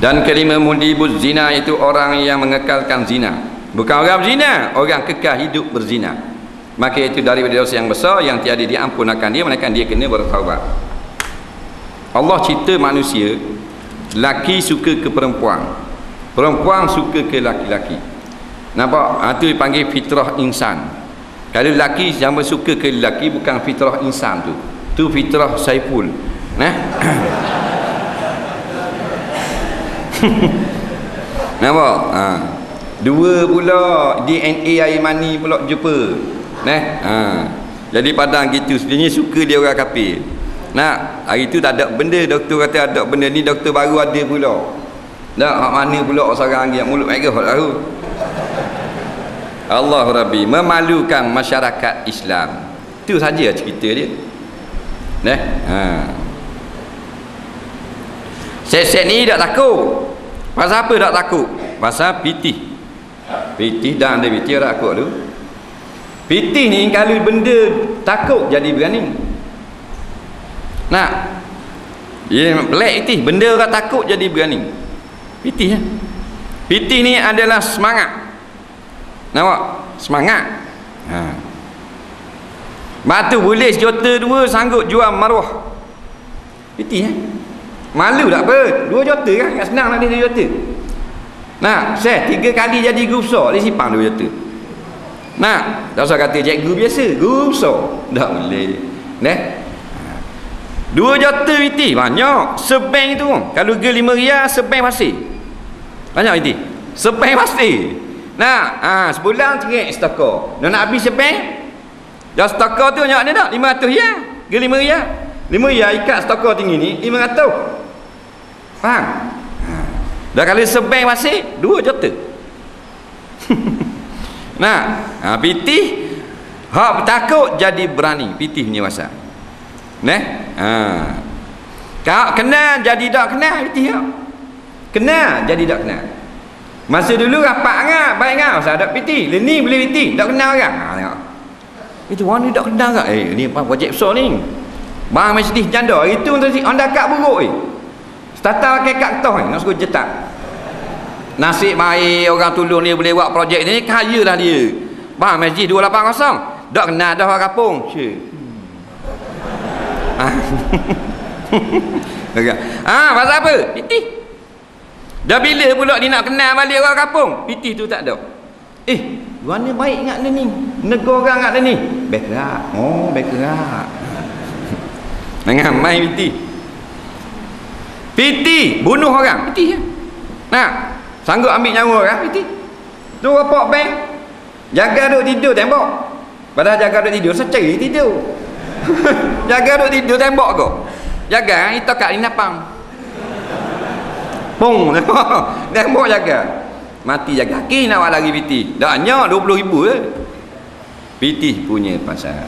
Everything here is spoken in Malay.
Dan kelima mudibuz zina, itu orang yang mengekalkan zina. Bukan orang berzina, orang kekal hidup berzina. Maka itu daripada dosa yang besar yang tiada diampun akan dia, melainkan dia kena bertaubat. Allah cipta manusia, laki suka ke perempuan, perempuan suka ke laki-laki. Nampak? Itu dipanggil fitrah insan. Kalau laki sama suka ke lelaki, bukan fitrah insan tu. Tu fitrah Saiful. Nah. Nampak? Dua pula DNA air mani pula jumpa. Nah. Jadi padang gitu. Sebenarnya suka dia orang kafir. Nah, hari tu tak ada benda, doktor kata ada benda ni, doktor baru ada pula. Tak, hak mana pula seorang yang mulut mereka hak tahu. Allah Rabbi, memalukan masyarakat Islam. Itu saja cerita dia. Nah, set ni tak takut. Pasal apa tak takut? Pasal pitih. Pitih dan ada pitih tak takut tu. Pitih ni kalau benda takut jadi berani. Nah, dia pelik pitih, benda orang takut jadi berani. Pitih ya. Pitih ni adalah semangat. Nampak? Semangat. Batu boleh sejuta dua sanggup jual maruah. Pitih ya. Malu tak apa? 2 juta kan? Tak senang nak dia 2 juta. Nah, saya 3 kali jadi guru besar, dia simpan 2 juta. Nah, tak usah kata cikgu biasa, guru besar. Tak boleh. Nah. 2 juta pitih banyak. Sebank itu kalau ke 5 riyal, sebank pasir. Banyak pitih. Sebank pasir. Nah, sebulan cerit stokor. Nak habis sebank, dah stokor tu banyak ada tak? 500 riyal ke 5 riyal. 5 riyal ikat stokor tinggi ni 500. Faham? Dah kalau sebank pasir 2 juta. Nah, pitih hak takut jadi berani. Pitih ni pasal. Nah, kau kenal jadi tak kenal pitih tak? Kenal jadi tak kenal. Masa dulu rapat ngah, baik ngah pasal ada pitih. Ni boleh pitih, tak kenal orang. Tengok. Itu orang ni tak kenal tak? Ni apa projek besar ni. Bang majlis janda itu anda kat buruk starter pakai kad toh nak suruh cetak. Nasib baik orang tolong dia boleh buat projek ni, kaya lah dia. Bang majlis 280 tak kenal dah orang kampung. Pasal apa? Pitih. Dah bila pula dia nak kenal balik orang kampung? Pitih tu tak ada. Orang ni baik ingat dia ni, negara ingat dia ni. Baik gerak. Baik gerak. Jangan main pitih. Pitih bunuh orang, pitih ya. Nah, sanggup ambil nyawa orang, pitih. Tu rapok bank. Jaga duk tidur tembok. Padahal jaga duk tidur secari tidur. Jaga duk tidur tembok kau. Jaga itu kat linapang. Pung tembok jaga. Mati jaga. Ki nak lari pitih. Dah hanya 20,000 je. Pitih punya pasal.